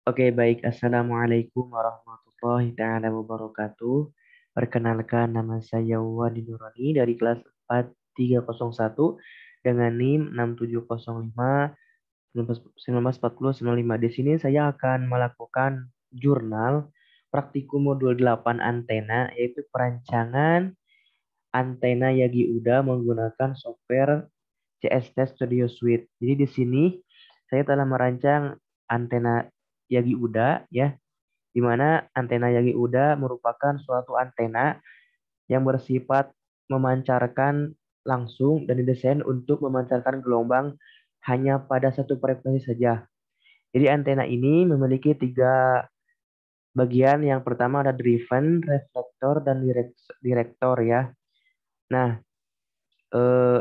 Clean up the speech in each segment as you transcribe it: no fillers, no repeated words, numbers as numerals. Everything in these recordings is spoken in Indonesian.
Oke, baik. Assalamualaikum warahmatullahi taala wabarakatuh. Perkenalkan, nama saya Wadi Nurani dari kelas 4301 dengan NIM 6705 194095. Di sini saya akan melakukan jurnal praktikum modul 8 antena, yaitu perancangan antena Yagi Uda menggunakan software CST Studio Suite. Jadi di sini saya telah merancang antena Yagi Uda ya, di mana antena Yagi Uda merupakan suatu antena yang bersifat memancarkan langsung dan didesain untuk memancarkan gelombang hanya pada satu frekuensi saja. Jadi antena ini memiliki tiga bagian. Yang pertama ada driven, reflektor, dan direktor ya. Nah,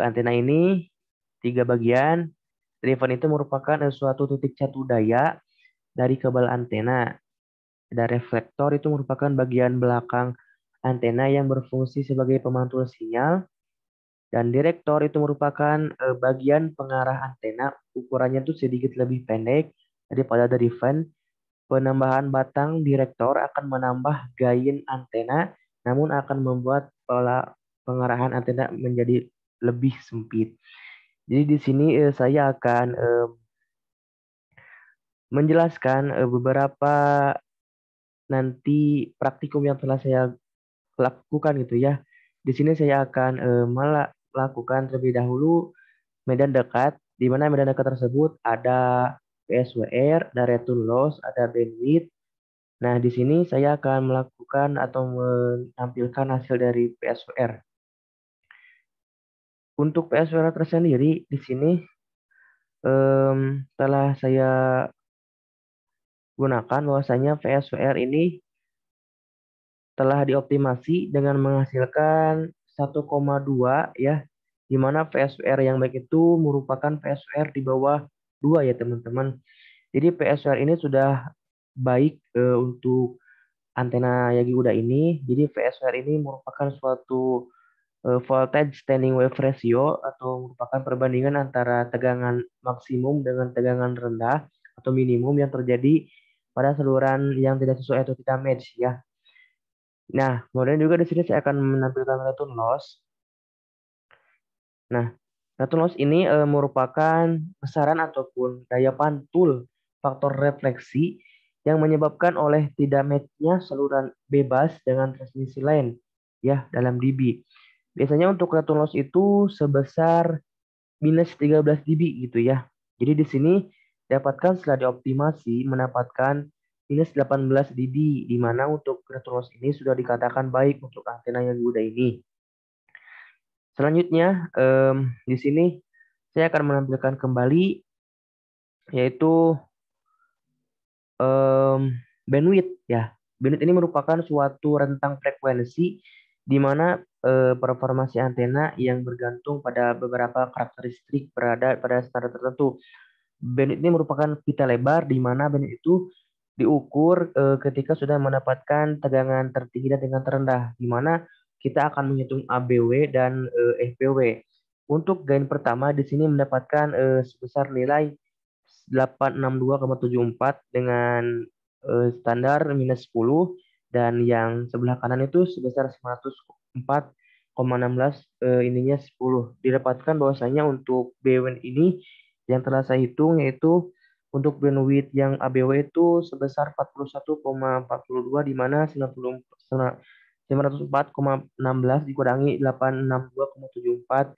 antena ini tiga bagian. Driven itu merupakan suatu titik catu daya dari kabel antena. Ada reflektor itu merupakan bagian belakang antena yang berfungsi sebagai pemantul sinyal. Dan direktor itu merupakan bagian pengarah antena. Ukurannya itu sedikit lebih pendek daripada driven. Penambahan batang direktor akan menambah gain antena, namun akan membuat pola pengarahan antena menjadi lebih sempit. Jadi di sini saya akan menjelaskan beberapa nanti praktikum yang telah saya lakukan gitu ya. Di sini saya akan melakukan terlebih dahulu medan dekat, di mana medan dekat tersebut ada PSWR, ada return loss, ada bandwidth. Nah, di sini saya akan melakukan atau menampilkan hasil dari PSWR. Untuk PSWR tersendiri di sini telah saya gunakan bahwasanya PSWR ini telah dioptimasi dengan menghasilkan 1,2 ya, di mana PSWR yang baik itu merupakan PSWR di bawah 2 ya teman-teman. Jadi PSWR ini sudah baik untuk antena Yagi Uda ini. Jadi PSWR ini merupakan suatu voltage standing wave ratio atau merupakan perbandingan antara tegangan maksimum dengan tegangan rendah atau minimum yang terjadi pada saluran yang tidak sesuai atau tidak match ya. Nah, kemudian juga di sini saya akan menampilkan return loss. Nah, return loss ini merupakan besaran ataupun daya pantul faktor refleksi yang menyebabkan oleh tidak matchnya saluran bebas dengan transmisi lain ya dalam dB. Biasanya untuk return loss itu sebesar minus 13 dB gitu ya. Jadi di sini dapatkan setelah dioptimasi mendapatkan minus 18 dB, di mana untuk return loss ini sudah dikatakan baik untuk antena yang muda ini. Selanjutnya di sini saya akan menampilkan kembali yaitu bandwidth ya. Bandwidth ini merupakan suatu rentang frekuensi di mana performasi antena yang bergantung pada beberapa karakteristik berada pada standar tertentu. Bandwidth ini merupakan pita lebar di mana bandwidth itu diukur ketika sudah mendapatkan tegangan tertinggi dan tegangan terendah, di mana kita akan menghitung ABW dan FBW. Untuk gain pertama di sini mendapatkan sebesar nilai 862,74 dengan standar minus 10, dan yang sebelah kanan itu sebesar 904,16 ininya 10. Didapatkan bahwasanya untuk BWN ini yang telah saya hitung yaitu untuk bandwidth yang ABW itu sebesar 41,42, di mana 904,16 dikurangi 862,74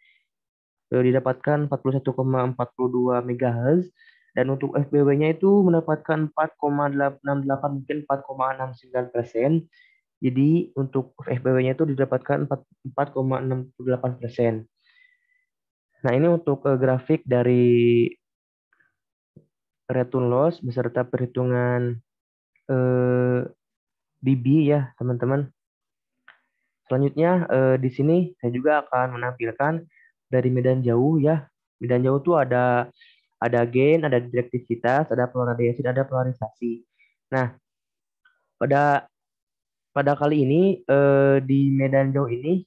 didapatkan 41,42 MHz, dan untuk FBW-nya itu mendapatkan 4,68, mungkin 4,69%. Jadi untuk FBW-nya itu didapatkan 4,68%. Nah, ini untuk grafik dari return loss beserta perhitungan eh, dB ya, teman-teman. Selanjutnya di sini saya juga akan menampilkan dari medan jauh ya. Medan jauh itu ada gain, ada direktivitas, ada polarisasi, ada polarisasi. Nah, pada pada kali ini di medan jauh ini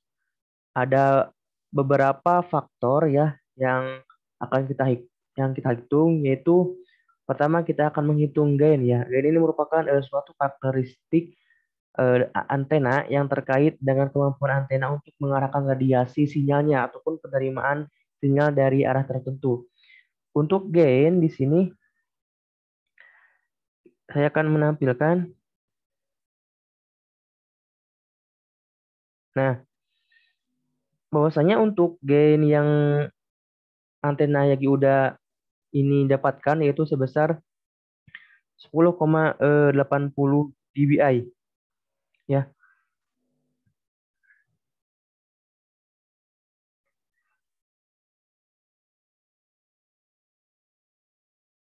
ada beberapa faktor ya yang akan kita hitung, yaitu Pertama kita akan menghitung gain ya. Gain ini merupakan suatu karakteristik antena yang terkait dengan kemampuan antena untuk mengarahkan radiasi sinyalnya ataupun penerimaan sinyal dari arah tertentu. Untuk gain di sini saya akan menampilkan. Nah, bahwasanya untuk gain yang antena Yagi Uda ini dapatkan yaitu sebesar 10,80 dBi ya.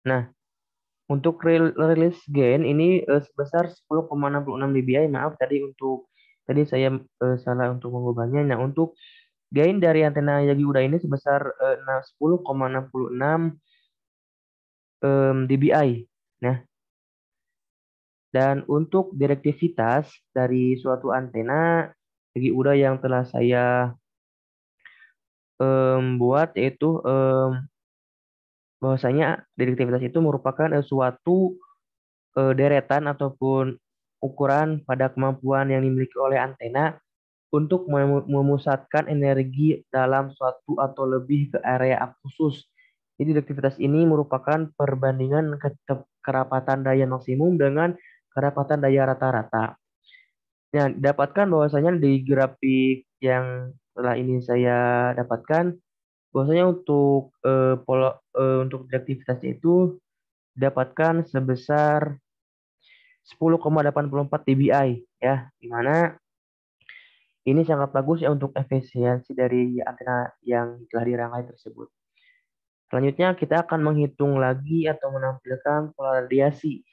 Nah, untuk rilis gain ini sebesar 10,66 dBi. Maaf tadi saya salah untuk mengubahnya. Nah, untuk gain dari antena Yagi Uda ini sebesar 10,66 dBi. Nah, dan untuk direktivitas dari suatu antena Yagi Uda yang telah saya buat yaitu bahwasanya direktivitas itu merupakan suatu deretan ataupun ukuran pada kemampuan yang dimiliki oleh antena untuk memusatkan energi dalam suatu atau lebih ke area khusus. Jadi aktivitas ini merupakan perbandingan kerapatan daya maksimum dengan kerapatan daya rata-rata. Nah, dapatkan bahwasanya di grafik yang setelah ini saya dapatkan bahwasanya untuk untuk aktivitasnya itu dapatkan sebesar 10,84 dBi ya, di mana ini sangat bagus ya untuk efisiensi dari antena yang telah dirangkai tersebut. Selanjutnya kita akan menghitung lagi atau menampilkan pola radiasi.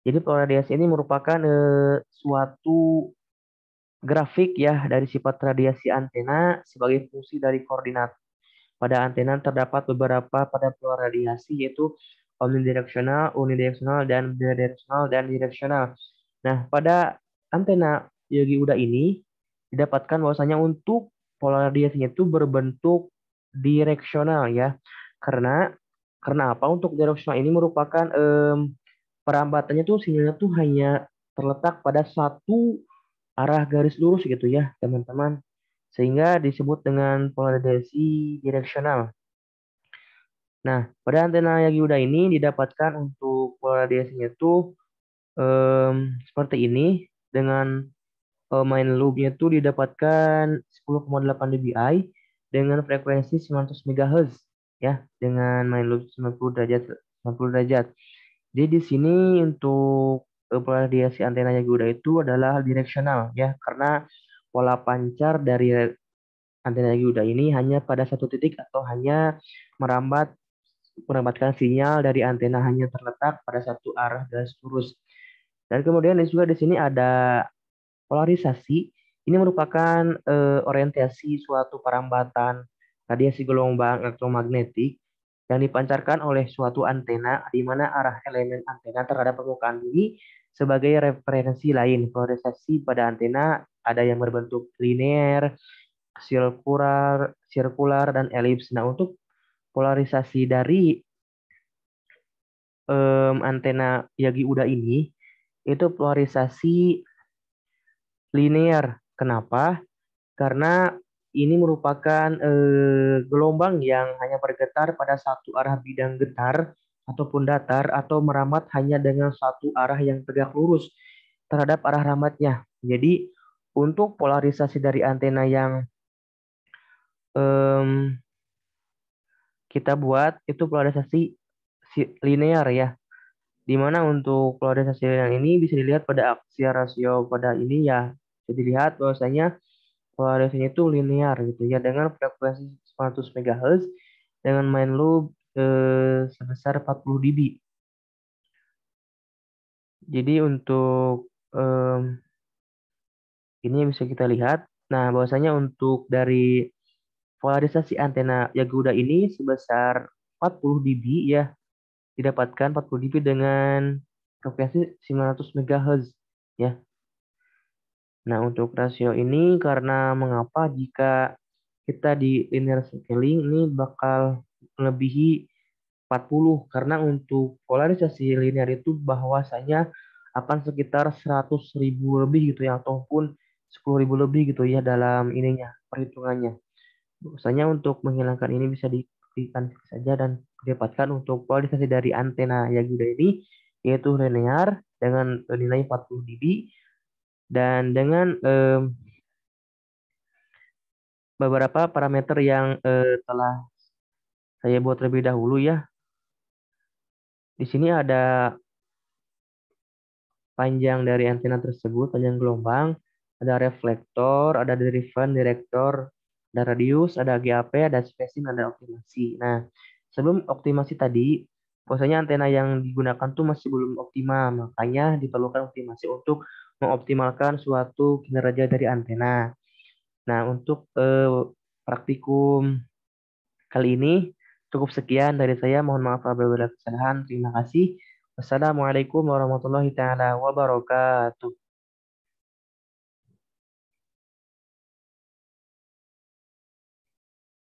Jadi pola radiasi ini merupakan suatu grafik ya dari sifat radiasi antena sebagai fungsi dari koordinat. Pada antena terdapat beberapa pada pola radiasi yaitu unidireksional, dan bidireksional dan direksional. Nah, pada antena Yogi Uda ini didapatkan bahwasanya untuk pola radiasinya itu berbentuk direksional ya. Karena karena apa? Untuk direksional ini merupakan perambatannya tuh sinyalnya tuh hanya terletak pada satu arah garis lurus gitu ya, teman-teman. Sehingga disebut dengan pola radiasi direksional. Nah, pada antena Yagiuda ini didapatkan untuk pola radiasinya itu seperti ini dengan main loopnya itu didapatkan 10,8 dBi dengan frekuensi 900 MHz ya, dengan main loop 90 derajat 90 derajat. Jadi di sini untuk pola radiasi antena Yagiuda itu adalah direksional ya, karena pola pancar dari antena Yagiuda ini hanya pada satu titik atau hanya merambatkan sinyal dari antena hanya terletak pada satu arah garis lurus. Dan kemudian juga di sini ada polarisasi. Ini merupakan orientasi suatu perambatan radiasi gelombang elektromagnetik yang dipancarkan oleh suatu antena di mana arah elemen antena terhadap permukaan bumi sebagai referensi lain. Polarisasi pada antena ada yang berbentuk linear, sirkular dan elips. Nah, untuk polarisasi dari antena Yagi Uda ini itu polarisasi linear. Kenapa? Karena ini merupakan gelombang yang hanya bergetar pada satu arah bidang getar ataupun datar atau merambat hanya dengan satu arah yang tegak lurus terhadap arah rambatnya. Jadi untuk polarisasi dari antena yang em, kita buat itu polarisasi linear ya. Di mana untuk polarisasi linear ini bisa dilihat pada aksial rasio pada ini ya. Jadi dilihat bahwasanya polarisasinya itu linear gitu ya dengan frekuensi 100 MHz dengan main loop sebesar 40 dB. Jadi untuk ini bisa kita lihat. Nah, bahwasanya untuk dari polarisasi antena Yaguda ini sebesar 40 dB ya, didapatkan 40 dB dengan frekuensi 900 MHz ya. Nah, untuk rasio ini karena mengapa jika kita di linear scaling ini bakal melebihi 40 karena untuk polarisasi linear itu bahwasanya akan sekitar 100.000 lebih gitu ya ataupun 10.000 lebih gitu ya dalam ininya perhitungannya. Bahwasanya untuk menghilangkan ini bisa diklikkan saja dan didapatkan untuk polarisasi dari antena Yagi-Uda ini yaitu linear dengan nilai 40 dB dan dengan beberapa parameter yang telah saya buat terlebih dahulu ya. Di sini ada panjang dari antena tersebut, panjang gelombang, ada reflektor, ada derivan, direktor, ada radius, ada GAP, ada spacing, ada optimasi. Nah, sebelum optimasi tadi, biasanya antena yang digunakan tuh masih belum optimal, makanya diperlukan optimasi untuk mengoptimalkan suatu kinerja dari antena. Nah, untuk praktikum kali ini cukup sekian dari saya. Mohon maaf apabila ada kesalahan. Terima kasih. Wassalamualaikum warahmatullahi taala wabarakatuh.